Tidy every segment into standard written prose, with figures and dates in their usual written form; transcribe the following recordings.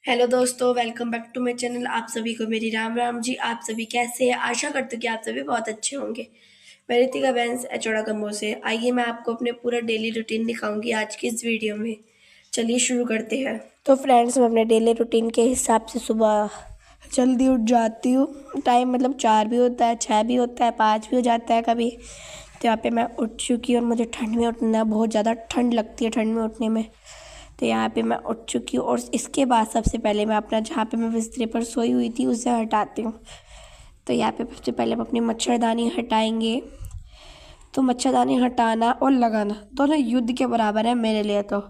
Hello दोस्तों, welcome back to my channel. आप सभी को मेरी राम राम जी। आप सभी कैसे हैं? आशा करती हूँ कि आप सभी बहुत अच्छे होंगे। मैं रितिका बैंस एचोड़ा कम्बो से। आइए मैं आपको अपने पूरा डेली रूटीन दिखाऊंगी आज की इस वीडियो में। चलिए शुरू करते हैं। तो फ्रेंड्स, मैं अपने डेली रूटीन के हिसाब से सुबह जल्दी उठ जाती हूँ। टाइम मतलब 4 भी होता है, 6 भी होता है, 5 भी हो जाता है कभी। तो यहाँ पे मैं उठ चुकी हूँ और मुझे ठंड में उठना बहुत ज़्यादा ठंड लगती है ठंड में उठने में। तो यहाँ पे मैं उठ चुकी हूँ और इसके बाद सबसे पहले मैं अपना जहाँ पे मैं बिस्तरे पर सोई हुई थी उसे हटाती हूँ। तो यहाँ पे सबसे पहले हम अपनी मच्छरदानी हटाएंगे। तो मच्छरदानी हटाना और लगाना दोनों युद्ध के बराबर है मेरे लिए तो।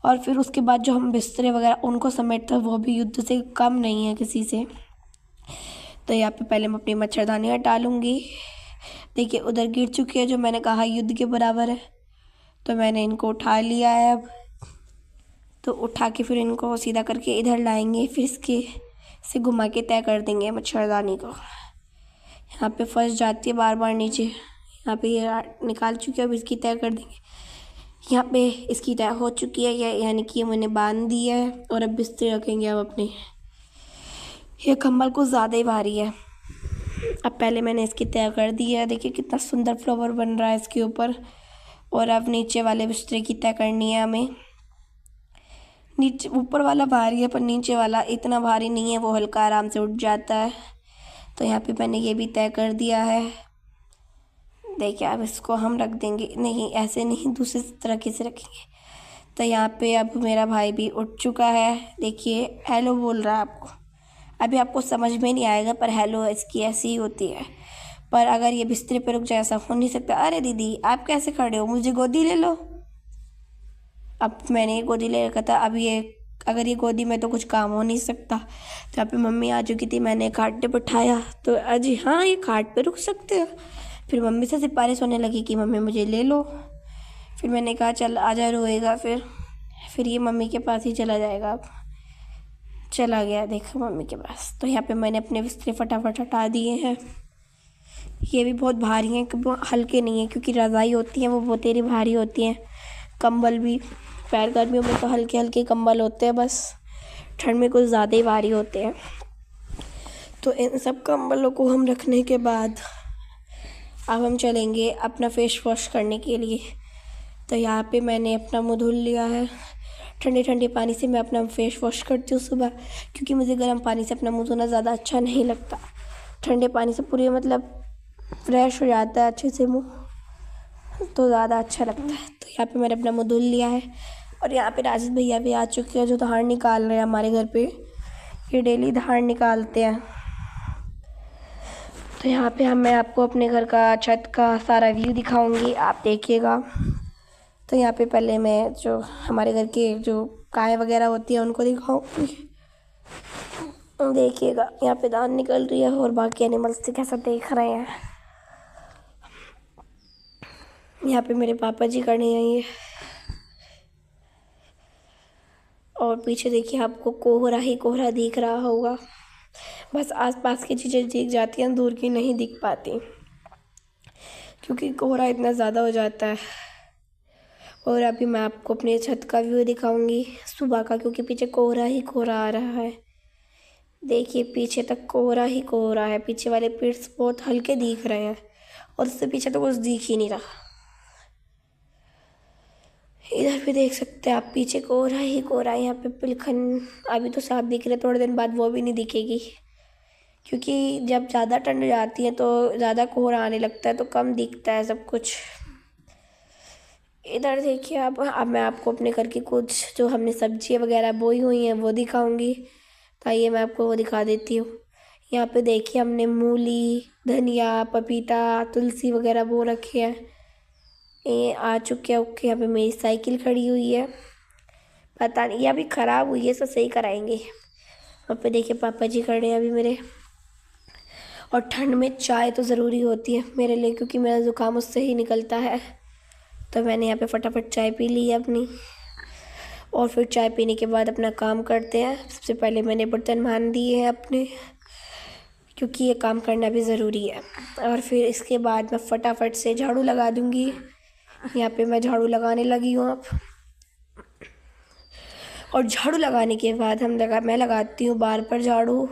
और फिर उसके बाद जो हम बिस्तरे वगैरह उनको समेटते हैं वो भी युद्ध से कम नहीं है किसी से। तो यहाँ पे पहले मैं अपनी मच्छरदानी हटा लूँगी। देखिए उधर गिर चुकी है, जो मैंने कहा युद्ध के बराबर है। तो मैंने इनको उठा लिया है अब। तो उठा के फिर इनको सीधा करके इधर लाएंगे, फिर इसके से घुमा के तय कर देंगे मच्छरदानी को। यहाँ पे फंस जाती है बार बार नीचे। यहाँ पे ये निकाल चुकी है, अब इसकी तय कर देंगे। यहाँ पे इसकी तय हो चुकी है, यानी कि ये मैंने बांध दी है। और अब बिस्तर रखेंगे अब अपने। ये कंबल कुछ ज़्यादा ही भारी है। अब पहले मैंने इसकी तय कर दी है। देखिए कितना सुंदर फ्लावर बन रहा है इसके ऊपर। और अब नीचे वाले बिस्तर की तय करनी है हमें। नीचे ऊपर वाला भारी है पर नीचे वाला इतना भारी नहीं है, वो हल्का आराम से उठ जाता है। तो यहाँ पे मैंने ये भी तय कर दिया है। देखिए अब इसको हम रख देंगे, नहीं ऐसे नहीं, दूसरे तरीके से रखेंगे। तो यहाँ पे अब मेरा भाई भी उठ चुका है। देखिए हेलो बोल रहा है आपको। अभी आपको समझ में नहीं आएगा पर हेलो इसकी ऐसी ही होती है। पर अगर ये बिस्तर पे रुक जाए ऐसा हो नहीं सकता। अरे दीदी आप कैसे खड़े हो, मुझे गोदी ले लो। अब मैंने गोदी ले रखा था, अब ये अगर ये गोदी में तो कुछ काम हो नहीं सकता। तो यहाँ पे मम्मी आ चुकी थी, मैंने खाट पे बिठाया। तो अजी हाँ ये खाट पे रुक सकते हो। फिर मम्मी से सिफारिश होने लगी कि मम्मी मुझे ले लो। फिर मैंने कहा चल आजा, रोएगा फिर ये मम्मी के पास ही चला जाएगा। अब चला गया देखो मम्मी के पास। तो यहाँ पे मैंने अपने बिस्तर फटाफट हटा दिए हैं। ये भी बहुत भारी हैं, हल्के नहीं है, क्योंकि रज़ाई होती है वो बहुत ही भारी होती हैं। कंबल भी पैर गर्मियों में तो हल्के हल्के कंबल होते हैं बस, ठंड में कुछ ज़्यादा ही भारी होते हैं। तो इन सब कंबलों को हम रखने के बाद अब हम चलेंगे अपना फेस वॉश करने के लिए। तो यहाँ पे मैंने अपना मुँह धुल लिया है। ठंडे ठंडे पानी से मैं अपना फेस वॉश करती हूँ सुबह, क्योंकि मुझे गर्म पानी से अपना मुँह धोना ज़्यादा अच्छा नहीं लगता। ठंडे पानी से पूरी मतलब फ्रेश हो जाता है अच्छे से मुँह, तो ज़्यादा अच्छा लगता है। तो यहाँ पे मैंने अपना मुँह धुल लिया है। और यहाँ पे राजेश भैया भी आ चुके हैं जो धार निकाल रहे हैं हमारे घर पे। ये डेली धार निकालते हैं। तो यहाँ पे मैं आपको अपने घर का छत का सारा व्यू दिखाऊंगी, आप देखिएगा। तो यहाँ पे पहले मैं जो हमारे घर के जो गाय वगैरह होती है उनको दिखाऊंगी। देखिएगा यहाँ पे धान निकल रही है और बाकी एनिमल्स कैसा देख रहे हैं। यहाँ पे मेरे पापा जी खड़े हैं ये। और पीछे देखिए आपको कोहरा ही कोहरा दिख रहा होगा। बस आसपास की चीज़ें दिख जाती हैं, दूर की नहीं दिख पाती, क्योंकि कोहरा इतना ज़्यादा हो जाता है। और अभी मैं आपको अपने छत का व्यू दिखाऊंगी सुबह का, क्योंकि पीछे कोहरा ही कोहरा आ रहा है। देखिए पीछे तक कोहरा ही कोहरा है, पीछे वाले पेड़ बहुत हल्के दिख रहे हैं और उससे पीछे तो कुछ दिख ही नहीं रहा। इधर भी देख सकते हैं आप, पीछे कोहरा ही कोहरा है। यहाँ पे पिलखन अभी तो साफ दिख रहे, थोड़े दिन बाद वो भी नहीं दिखेगी, क्योंकि जब ज़्यादा ठंड जाती है तो ज़्यादा कोहरा आने लगता है तो कम दिखता है सब कुछ। इधर देखिए आप, अब मैं आपको अपने घर की कुछ जो हमने सब्जियाँ वगैरह बोई हुई हैं वो दिखाऊंगी। तो आइए मैं आपको वो दिखा देती हूँ। यहाँ पे देखिए हमने मूली, धनिया, पपीता, तुलसी वगैरह बो रखे हैं। ये आ चुके हैं। ओके, यहाँ पे मेरी साइकिल खड़ी हुई है, पता नहीं ये अभी ख़राब हुई है, इसे सही कराएंगे। वहाँ पे देखिए पापा जी खड़े हैं अभी मेरे। और ठंड में चाय तो ज़रूरी होती है मेरे लिए, क्योंकि मेरा ज़ुकाम उससे ही निकलता है। तो मैंने यहाँ पे फटाफट चाय पी ली है अपनी। और फिर चाय पीने के बाद अपना काम करते हैं। सबसे पहले मैंने बर्तन मान दिए हैं अपने, क्योंकि ये काम करना भी ज़रूरी है। और फिर इसके बाद मैं फटाफट से झाड़ू लगा दूँगी। यहाँ पे मैं झाड़ू लगाने लगी हूँ अब। और झाड़ू लगाने के बाद मैं लगाती हूँ बार पर झाड़ू।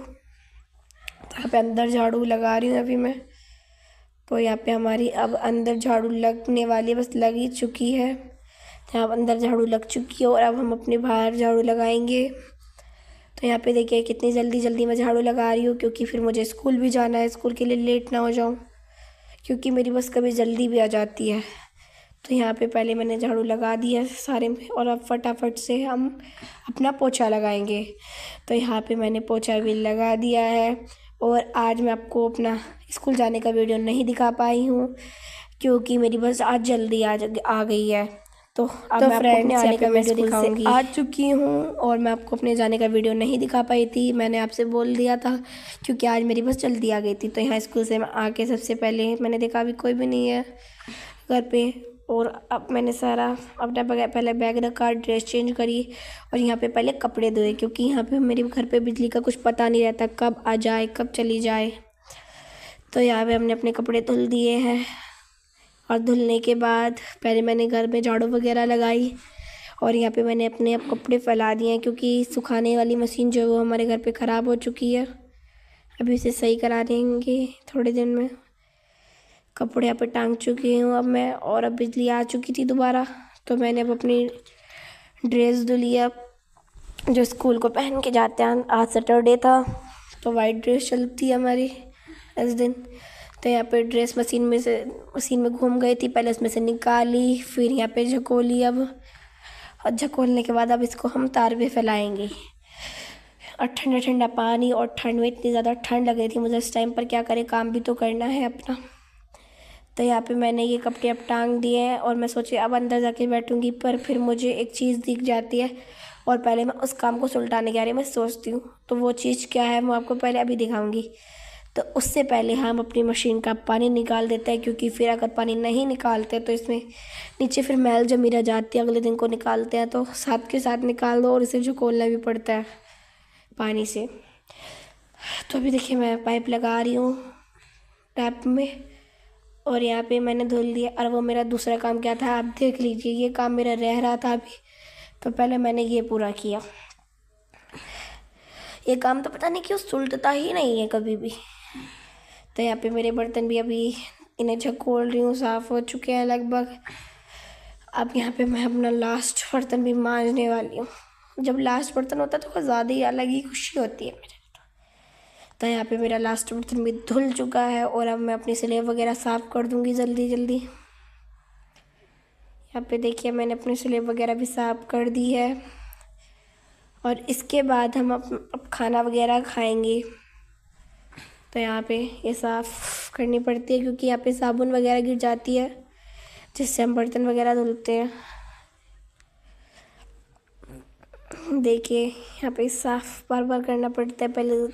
यहाँ पे अंदर झाड़ू लगा रही हूँ अभी मैं। तो यहाँ पे हमारी अब अंदर झाड़ू लगने वाली, बस लग ही चुकी है। यहाँ अंदर झाड़ू लग चुकी है और अब हम अपने बाहर झाड़ू लगाएंगे। तो यहाँ पे देखिए कितनी जल्दी जल्दी मैं झाड़ू लगा रही हूँ, क्योंकि फिर मुझे स्कूल भी जाना है, स्कूल के लिए लेट ना हो जाऊँ, क्योंकि मेरी बस कभी जल्दी भी आ जाती है। तो यहाँ पे पहले मैंने झाड़ू लगा दिया सारे में, और अब फटाफट से हम अपना पोछा लगाएंगे। तो यहाँ पे मैंने पोछा भी लगा दिया है। और आज मैं आपको अपना स्कूल जाने का वीडियो नहीं दिखा पाई हूँ, क्योंकि मेरी बस आज जल्दी आ गई है। तो अब मैं आपको अपने आने का वीडियो दिखाऊंगी। आ चुकी हूँ और मैं आपको अपने जाने का वीडियो नहीं दिखा पाई थी, मैंने आपसे बोल दिया था, क्योंकि आज मेरी बस जल्दी आ गई थी। तो यहाँ स्कूल से मैं आके सबसे पहले मैंने देखा अभी कोई भी नहीं है घर पे, और अब मैंने सारा अपना पहले बैग रखा, ड्रेस चेंज करी, और यहाँ पे पहले कपड़े धोए, क्योंकि यहाँ पे मेरे घर पे बिजली का कुछ पता नहीं रहता, कब आ जाए कब चली जाए। तो यहाँ पे हमने अपने कपड़े धुल दिए हैं, और धुलने के बाद पहले मैंने घर में झाड़ू वगैरह लगाई, और यहाँ पे मैंने अपने आप कपड़े फैला दिए हैं, क्योंकि सुखाने वाली मशीन जो है वो हमारे घर पे ख़राब हो चुकी है। अभी इसे सही करा देंगे थोड़े दिन में। कपड़े यहाँ पे टांग चुकी हूँ अब मैं, और अब बिजली आ चुकी थी दोबारा। तो मैंने अब अपनी ड्रेस धुली अब, जो स्कूल को पहन के जाते हैं। आज सैटरडे था तो वाइट ड्रेस चलती है हमारी इस दिन। तो यहाँ पे ड्रेस मशीन में घूम गई थी, पहले उसमें से निकाली, फिर यहाँ पे झकोली अब, और झकोलने के बाद अब इसको हम तार पे फैलाएंगे। और ठंडा ठंडा पानी, और ठंड में इतनी ज़्यादा ठंड लग रही थी मुझे इस टाइम पर, क्या करें, काम भी तो करना है अपना। तो यहाँ पे मैंने ये कपड़े अब टांग दिए हैं, और मैं सोची अब अंदर जाके बैठूंगी, पर फिर मुझे एक चीज़ दिख जाती है, और पहले मैं उस काम को सुलटाने के बारे में सोचती हूँ। तो वो चीज़ क्या है मैं आपको पहले अभी दिखाऊंगी। तो उससे पहले हम अपनी मशीन का पानी निकाल देते हैं, क्योंकि फिर अगर पानी नहीं निकालते तो इसमें नीचे फिर मैल जमी रह जाती है, अगले दिन को निकालते हैं तो साथ के साथ निकाल दो, और इसे झकोलना भी पड़ता है पानी से। तो अभी देखिए मैं पाइप लगा रही हूँ टैप में, और यहाँ पे मैंने धुल दिया। और वो मेरा दूसरा काम क्या था आप देख लीजिए, ये काम मेरा रह रहा था अभी, तो पहले मैंने ये पूरा किया। ये काम तो पता नहीं क्यों सुलटता ही नहीं है कभी भी। तो यहाँ पे मेरे बर्तन भी अभी इन्हें झकोल रही हूँ, साफ़ हो चुके हैं लगभग। अब यहाँ पे मैं अपना लास्ट बर्तन भी मांजने वाली हूँ। जब लास्ट बर्तन होता है तो ज़्यादा ही अलग ही खुशी होती है मेरे। तो यहाँ पे मेरा लास्ट बर्तन भी धुल चुका है, और अब मैं अपनी स्लेब वगैरह साफ़ कर दूँगी जल्दी जल्दी। यहाँ पे देखिए मैंने अपनी स्लेब वगैरह भी साफ़ कर दी है, और इसके बाद हम अब खाना वगैरह खाएंगे। तो यहाँ पे ये साफ़ करनी पड़ती है, क्योंकि यहाँ पे साबुन वगैरह गिर जाती है, जिससे हम बर्तन वगैरह धुलते हैं। देखिए यहाँ पे साफ़ बार बार करना पड़ता है, पहले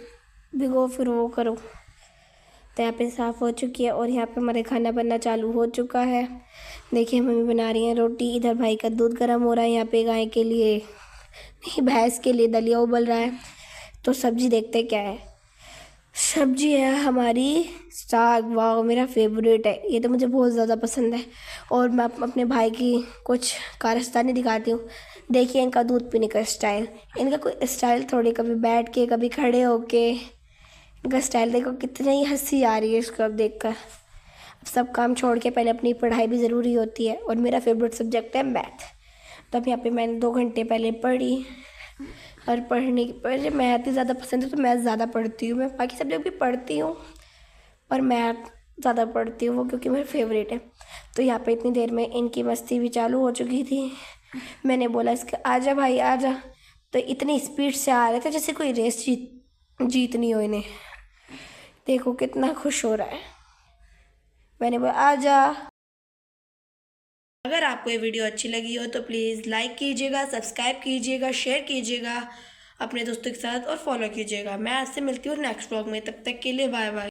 भिगो फिर वो करो। तो यहाँ पे साफ़ हो चुकी है, और यहाँ पे हमारे खाना बनना चालू हो चुका है। देखिए मम्मी बना रही हैं रोटी, इधर भाई का दूध गर्म हो रहा है, यहाँ पे गाय के लिए नहीं भैंस के लिए दलिया उबल रहा है। तो सब्जी देखते क्या है। सब्जी है हमारी साग। वाह मेरा फेवरेट है, ये तो मुझे बहुत ज़्यादा पसंद है। और मैं अपने भाई की कुछ कारस्तानी दिखाती हूँ। देखिए इनका दूध पीने का स्टाइल, इनका कोई स्टाइल थोड़ी, कभी बैठ के कभी खड़े होके, इनका स्टाइल देखो, कितनी ही हंसी आ रही है इसको अब देखकर। अब सब काम छोड़ के पहले अपनी पढ़ाई भी ज़रूरी होती है, और मेरा फेवरेट सब्जेक्ट है मैथ। तो अब यहाँ पे मैंने 2 घंटे पहले पढ़ी, और पढ़ने की पहले मैथ ही ज़्यादा पसंद है तो मैथ ज़्यादा पढ़ती हूँ मैं। बाकी सब्जेक्ट भी पढ़ती हूँ, पर मैथ ज़्यादा पढ़ती हूँ वो, क्योंकि मेरा फेवरेट है। तो यहाँ पे इतनी देर में इनकी मस्ती भी चालू हो चुकी थी। मैंने बोला इसके आजा भाई आजा, तो इतनी स्पीड से आ रहे थे जैसे कोई रेस जीतनी हो इन्हें। देखो कितना खुश हो रहा है। मैंने बोला आजा। अगर आपको ये वीडियो अच्छी लगी हो तो प्लीज़ लाइक कीजिएगा, सब्सक्राइब कीजिएगा, शेयर कीजिएगा अपने दोस्तों के साथ, और फॉलो कीजिएगा। मैं आपसे मिलती हूँ नेक्स्ट व्लॉग में, तब तक के लिए बाय बाय।